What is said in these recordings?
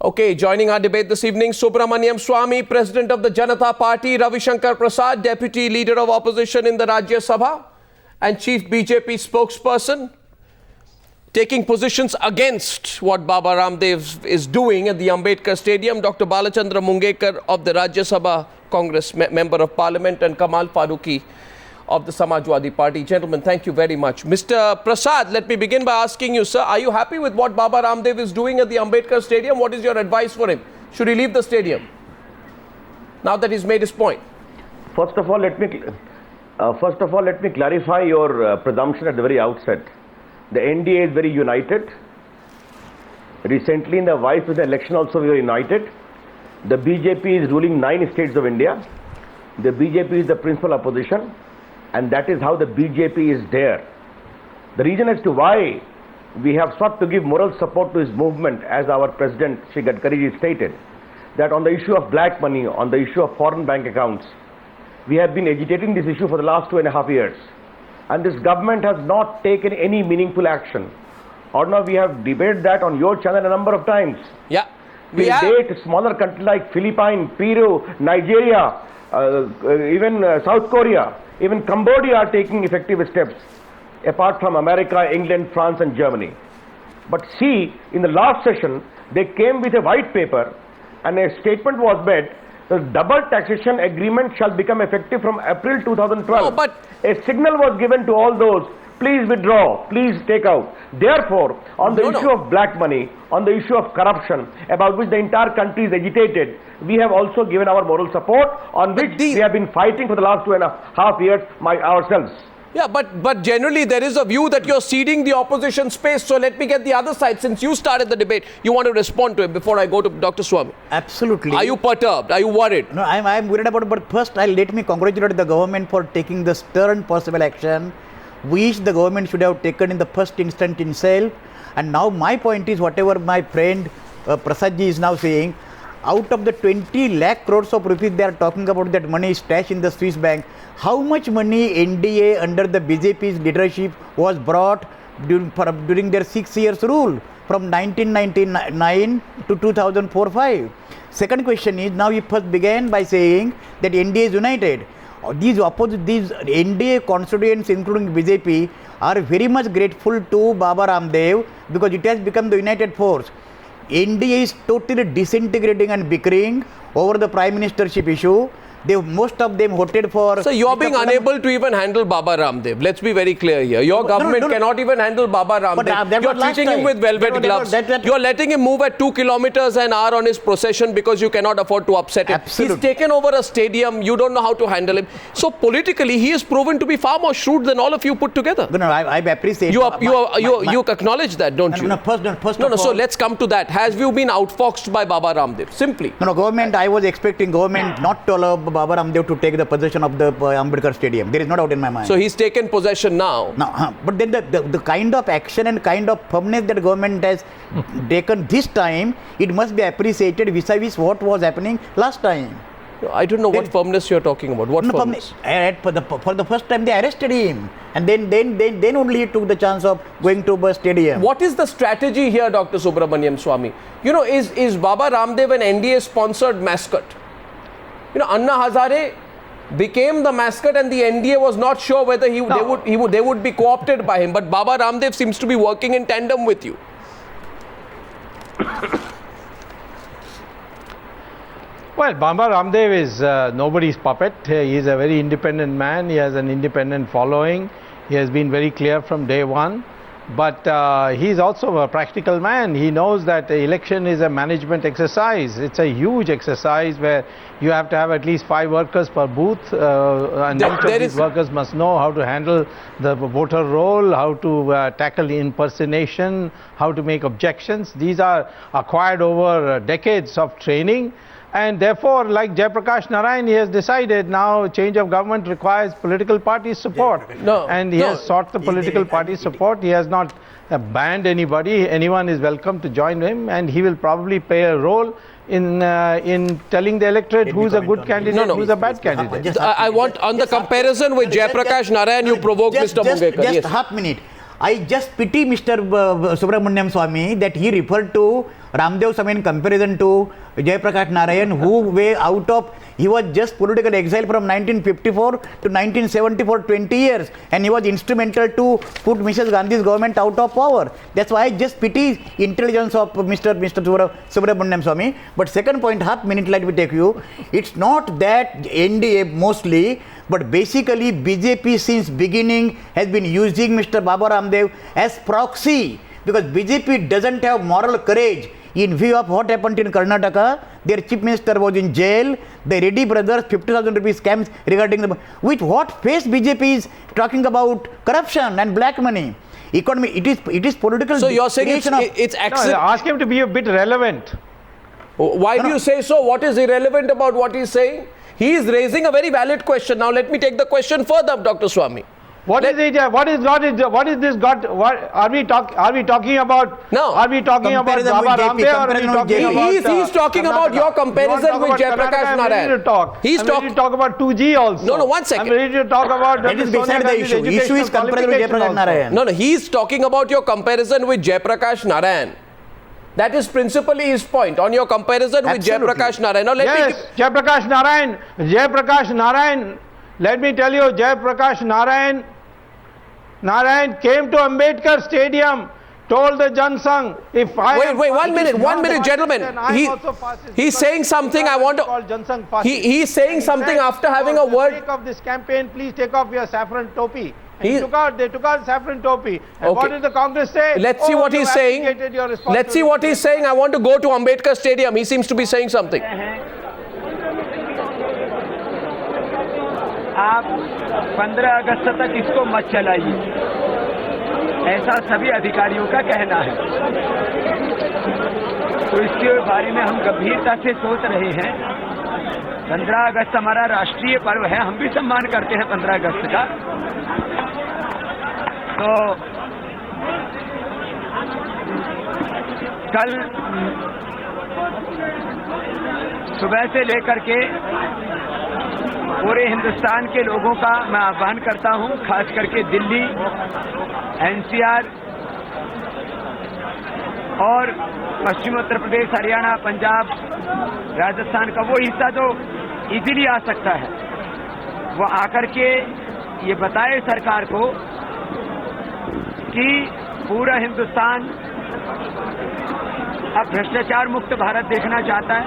Okay, joining our debate this evening, Subramaniam Swamy, President of the Janata Party, Ravi Shankar Prasad, Deputy Leader of Opposition in the Rajya Sabha and Chief BJP spokesperson, taking positions against what Baba Ramdev is doing at the Ambedkar Stadium, Dr. Balachandra Mungekar of the Rajya Sabha Congress Member of Parliament and Kamal Farooqi of the Samajwadi Party. Gentlemen, thank you very much. Mr. Prasad, let me begin by asking you, sir, are you happy with what Baba Ramdev is doing at the Ambedkar Stadium? What is your advice for him? Should he leave the stadium now that he's made his point? First of all, let me clarify your presumption at the very outset. The NDA is very united. Recently in the vice president election also we were united. The BJP is ruling 9 states of India. The BJP is the principal opposition, and that is how the BJP is there. The reason as to why we have sought to give moral support to his movement, as our President Shri Gadkari stated, that on the issue of black money, on the issue of foreign bank accounts, we have been agitating this issue for the last 2.5 years. And this government has not taken any meaningful action. Or now we have debated that on your channel a number of times. Yeah. We date smaller countries like Philippines, Peru, Nigeria, even South Korea, even Cambodia are taking effective steps, apart from America, England, France and Germany. But see, in the last session, they came with a white paper and a statement was made, the double taxation agreement shall become effective from April 2012. No, but a signal was given to all those, please withdraw, please take out. Therefore, on the issue of black money, on the issue of corruption, about which the entire country is agitated, we have also given our moral support, on which we have been fighting for the last 2.5 years ourselves. Yeah, but generally there is a view that you're ceding the opposition space. So let me get the other side. Since you started the debate, you want to respond to it before I go to Dr. Swamy. Absolutely. Are you perturbed? Are you worried? No, I'm worried about it. But first, let me congratulate the government for taking the stern possible action, which the government should have taken in the first instant itself. And now my point is, whatever my friend Prasadji is now saying, out of the 20 lakh crores of rupees they are talking about, that money is stashed in the Swiss bank, how much money NDA under the BJP's leadership was brought during their 6 years rule from 1999 to 2004-05? Second question is, now you first began by saying that NDA is united. These NDA constituents, including BJP, are very much grateful to Baba Ramdev because it has become the united force. NDA is totally disintegrating and bickering over the prime ministership issue. Most of them voted for... So you are being unable to even handle Baba Ramdev. Let's be very clear here. Your government cannot even handle Baba Ramdev. You're treating him with velvet gloves. You're letting him move at 2 kilometers an hour on his procession because you cannot afford to upset him. Absolutely. He's taken over a stadium. You don't know how to handle him. So politically, he is proven to be far more shrewd than all of you put together. No, I appreciate... You acknowledge that, don't you? No, so let's come to that. Has you been outfoxed by Baba Ramdev? Simply. No, government, I was expecting government not to allow Baba Ramdev to take the possession of the Ambedkar Stadium. There is no doubt in my mind. So he's taken possession now. No, but then the kind of action and kind of firmness that government has taken this time, it must be appreciated vis-a-vis what was happening last time. I don't know what firmness you're talking about. What firmness? For the first time they arrested him, and then only he took the chance of going to the stadium. What is the strategy here, Dr. Subramaniam Swamy? You know, is Baba Ramdev an NDA sponsored mascot? You know, Anna Hazare became the mascot and the NDA was not sure whether they would be co-opted by him. But Baba Ramdev seems to be working in tandem with you. Well, Baba Ramdev is nobody's puppet. He is a very independent man. He has an independent following. He has been very clear from day one. But he is also a practical man. He knows that the election is a management exercise. It's a huge exercise where you have to have at least 5 workers per booth, and each of these workers must know how to handle the voter roll, how to tackle impersonation, how to make objections. These are acquired over decades of training. And therefore, like Jayaprakash Narayan, he has decided now change of government requires political party support. And he has sought the political party support. He has not banned anybody. Anyone is welcome to join him, and he will probably play a role in telling the electorate who's a good candidate, who's a bad candidate. I want, on the comparison with Jayaprakash Narayan, you provoked Mr. Mungekar. Just half minute. I just pity Mr. Subramaniam Swamy that he referred to Ramdev Swami in comparison to Jayaprakash Narayan, he was just political exile from 1954 to 1970 for 20 years, and he was instrumental to put Mrs. Gandhi's government out of power. That's why I just pity intelligence of Mr. Subramaniam Swami. But second point, half minute let me take you. It's not that NDA mostly, but basically BJP since beginning has been using Mr. Baba Ramdev as proxy, because BJP doesn't have moral courage. In view of what happened in Karnataka, their chief minister was in jail. The Reddy brothers, 50,000 rupees scams regarding the, with what face BJP is talking about corruption and black money. Economy, it is political. So you're saying it's accident. No, ask him to be a bit relevant. Why do you say so? What is irrelevant about what he's saying? He is raising a very valid question. Now let me take the question further, Dr. Swami. What is this God? What are we talking about? No. Are we talking about Baba Ramdev, or are we talking about? He's talking about your comparison with Jayaprakash Narayan. I'm ready to talk. He's ready to talk about 2G also. No, 1 second. I'm ready to talk about. That is beside the issue. Issue is comparison with Jayaprakash Narayan. No, he's talking about your comparison with Jayaprakash Narayan. That is principally his point on your comparison with Jayaprakash Narayan. Now Jayaprakash Narayan. Let me tell you, Jayaprakash Narayan came to Ambedkar Stadium, told the Jansangh, if I wait, 1 minute, gentlemen. He's saying something. I want to. He's saying something after having a word. For the sake of this campaign, please take off your saffron topi. They took out saffron topi. And what did the Congress say? Let's see what he's saying. Let's see what he's saying. I want to go to Ambedkar Stadium. He seems to be saying something. आप 15 अगस्त तक इसको मत चलाइए, ऐसा सभी अधिकारियों का कहना है। तो इसके बारे में हम गंभीरता से सोच रहे हैं। 15 अगस्त हमारा राष्ट्रीय पर्व है, हम भी सम्मान करते हैं 15 अगस्त का। तो कल सुबह से लेकर के पूरे हिंदुस्तान के लोगों का मैं आह्वान करता हूं, खास करके दिल्ली, एनसीआर और पश्चिम उत्तर प्रदेश, हरियाणा, पंजाब, राजस्थान का वो हिस्सा जो इजीली आ सकता है, वो आकर के ये बताए सरकार को कि पूरा हिंदुस्तान अब भ्रष्टाचार मुक्त भारत देखना चाहता है।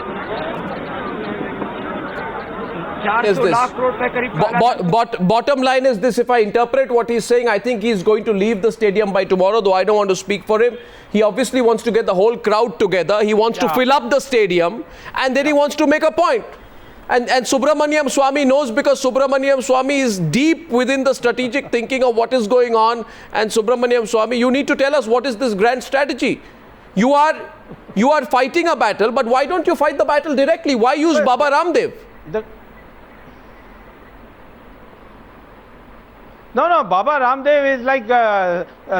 Bottom line is this: if I interpret what he's saying, I think he's going to leave the stadium by tomorrow, though I don't want to speak for him. He obviously wants to get the whole crowd together. He wants to fill up the stadium, and then he wants to make a point. And Subramaniam Swami knows, because Subramaniam Swami is deep within the strategic thinking of what is going on. And Subramaniam Swami, you need to tell us, what is this grand strategy? You are fighting a battle, but why don't you fight the battle directly? Why use Baba Ramdev? No, Baba Ramdev is like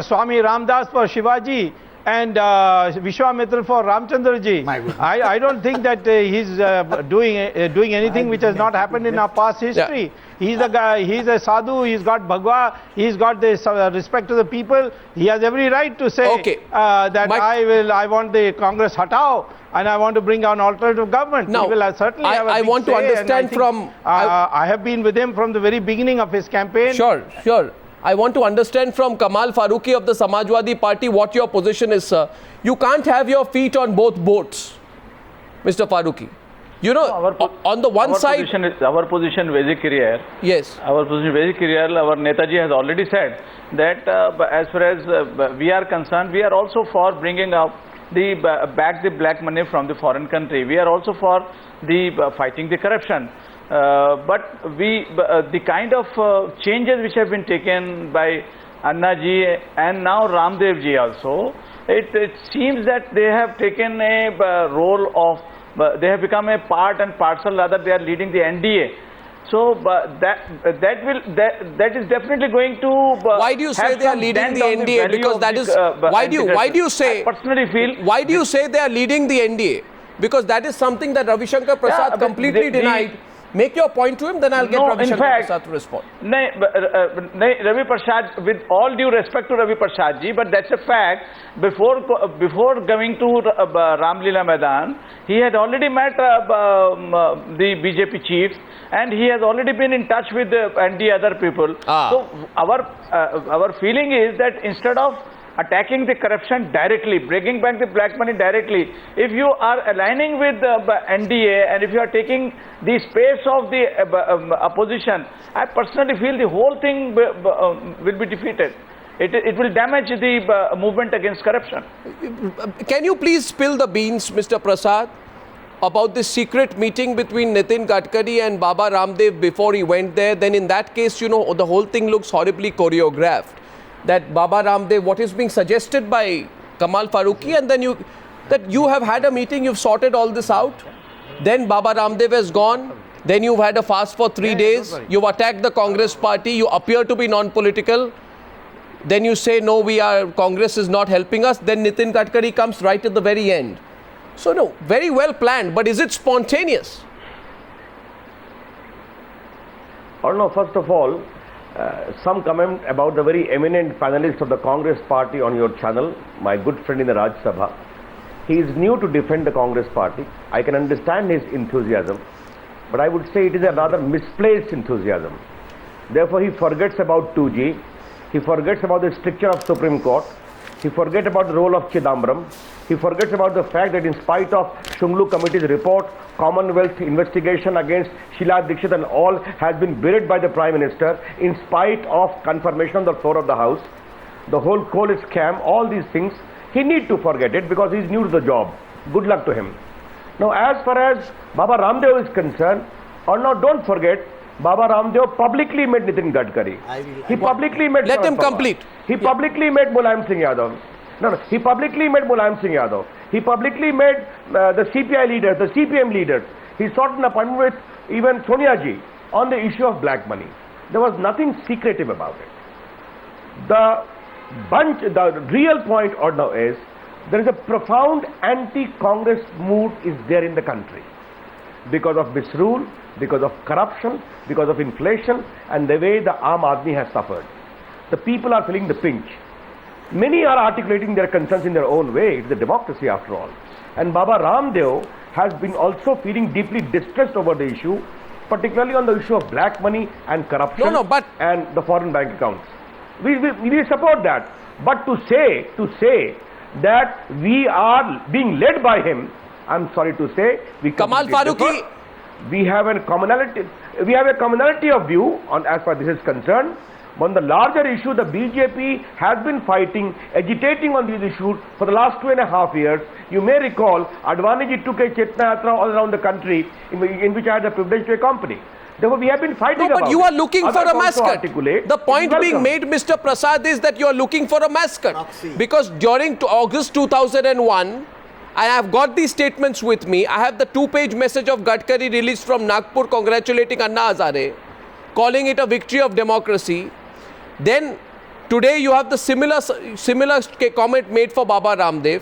Swami Ramdas for Shivaji and Vishwamitra for Ramchandra ji. I don't think that he's doing anything which has not happened in our past history. Yeah. He's a guy, he's a sadhu, he's got bhagwa, he's got this respect to the people. He has every right to say that I want the Congress hatao and I want to bring an alternative government. Now, he will certainly have a I big want to say, understand from... I have been with him from the very beginning of his campaign. Sure. I want to understand from Kamal Farooqi of the Samajwadi Party what your position is, sir. You can't have your feet on both boats, Mr. Farooqi. You know, on the one side... Our position very clear. Yes. Our position very clear. Our Netaji has already said that as far as we are concerned, we are also for bringing up back the black money from the foreign country. We are also for fighting the corruption. But the kind of changes which have been taken by Anna ji and now Ramdev ji also, it seems that they have taken a role of, they have become a part and parcel, rather they are leading the NDA. So that is definitely going to. Why do you say they are leading the NDA? Because that is why do you say? I personally feel. Why do you say they are leading the NDA? Because that is something that Ravi Shankar Prasad completely denied. Make your point to him, then I'll get No, Ravi in Shankar fact- Prasad to respond. Nahin, Ravi Prasad, with all due respect to Ravi Prasad ji, but that's a fact. Before going to Ramlila Maidan, he had already met the BJP chiefs, and he has already been in touch with and the other people. So our feeling is that instead of attacking the corruption directly, bringing back the black money directly, if you are aligning with the NDA and if you are taking the space of the opposition, I personally feel the whole thing will be defeated. It will damage the movement against corruption. Can you please spill the beans, Mr. Prasad, about this secret meeting between Nitin Gadkari and Baba Ramdev before he went there? Then in that case, you know, the whole thing looks horribly choreographed. That Baba Ramdev, what is being suggested by Kamal Farooqui, and then you have had a meeting, you've sorted all this out. Then Baba Ramdev has gone. Then you've had a fast for 3 days. You've attacked the Congress party. You appear to be non-political. Then you say, no, Congress is not helping us. Then Nitin Gadkari comes right at the very end. So no, very well planned, but is it spontaneous? Or no, first of all, some comment about the very eminent panelist of the Congress party on your channel, my good friend in the Raj Sabha. He is new to defend the Congress party. I can understand his enthusiasm, but I would say it is a rather misplaced enthusiasm. Therefore, he forgets about 2G, he forgets about the stricture of Supreme Court, he forgets about the role of Chidambaram, he forgets about the fact that in spite of Shunglu Committee's report, Commonwealth investigation against Sheila Dikshit and all has been buried by the Prime Minister in spite of confirmation on the floor of the House. The whole coal is scam, all these things, he need to forget it because he is new to the job. Good luck to him. Now as far as Baba Ramdev is concerned, or now don't forget, Baba Ramdev publicly met Nitin Gadkari. He publicly met Let Sharad him Pawar. complete. He publicly met Mulayam Singh Yadav. No, he publicly met Mulayam Singh Yadav. He publicly met the CPI leaders, the CPM leaders. He sought an appointment with even Sonia ji on the issue of black money. There was nothing secretive about it. The real point or now is there is a profound anti-Congress mood is there in the country because of misrule, because of corruption, because of inflation, and the way the Aam Aadmi has suffered. The people are feeling the pinch. Many are articulating their concerns in their own way. It's a democracy after all. And Baba Ramdev has been also feeling deeply distressed over the issue, particularly on the issue of black money and corruption and the foreign bank accounts. We support that. But to say that we are being led by him, I'm sorry to say, Kamal Farooqui, we have a commonality of view on as far as this is concerned. On the larger issue, the BJP has been fighting, agitating on these issues for the last 2.5 years. You may recall, Advani ji took a Chetna Yatra all around the country, in which I had the privilege to accompany. Therefore, we have been fighting about it. No, but you are looking for a mascot. The point being made, Mr. Prasad, is that you are looking for a mascot. Because during August 2001, I have got these statements with me. I have the 2-page message of Gadkari released from Nagpur congratulating Anna Hazare, calling it a victory of democracy. Then today you have the similar comment made for Baba Ramdev.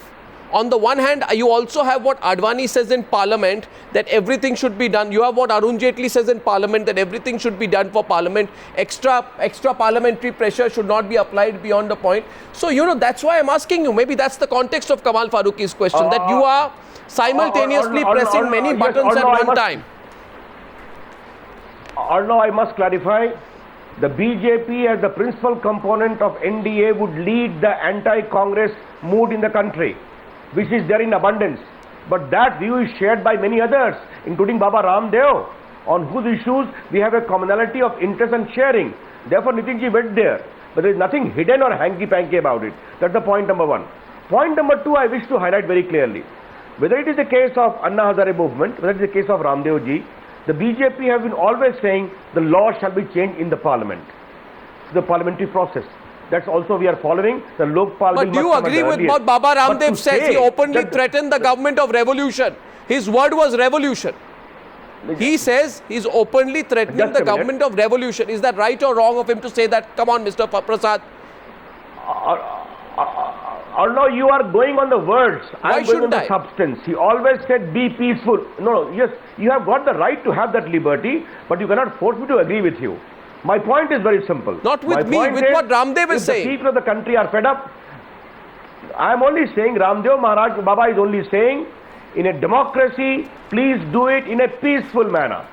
On the one hand, you also have what Advani says in Parliament, that everything should be done. You have what Arun Jaitley says in Parliament, that everything should be done for Parliament. Extra parliamentary pressure should not be applied beyond the point. So, you know, that's why I'm asking you. Maybe that's the context of Kamal Farooqi's question, that you are simultaneously pressing many buttons at one time. Although I must clarify, the BJP as the principal component of NDA would lead the anti-Congress mood in the country, which is there in abundance. But that view is shared by many others, including Baba Ramdev, on whose issues we have a commonality of interest and sharing. Therefore, Nitinji went there. But there is nothing hidden or hanky-panky about it. That's the point number one. Point number two, I wish to highlight very clearly. Whether it is the case of Anna Hazare movement, whether it is the case of Ramdev ji, the BJP have been always saying the law shall be changed in the parliament, the parliamentary process. That's also we are following. The Lokpal. But do you agree with what Baba Ramdev says? He openly threatened the government of revolution. His word was revolution. He says he's openly threatening the government of revolution. Is that right or wrong of him to say that? Come on, Mr. Prasad. Although you are going on the words, I am going on shouldn't the I? substance. He always said, be peaceful. No, yes, you have got the right to have that liberty, but you cannot force me to agree with you. My point is very simple. Not with My me, point with what Ramdev is if saying. the people of the country are fed up, I am only saying, Ramdev Maharaj Baba is only saying, in a democracy, please do it in a peaceful manner.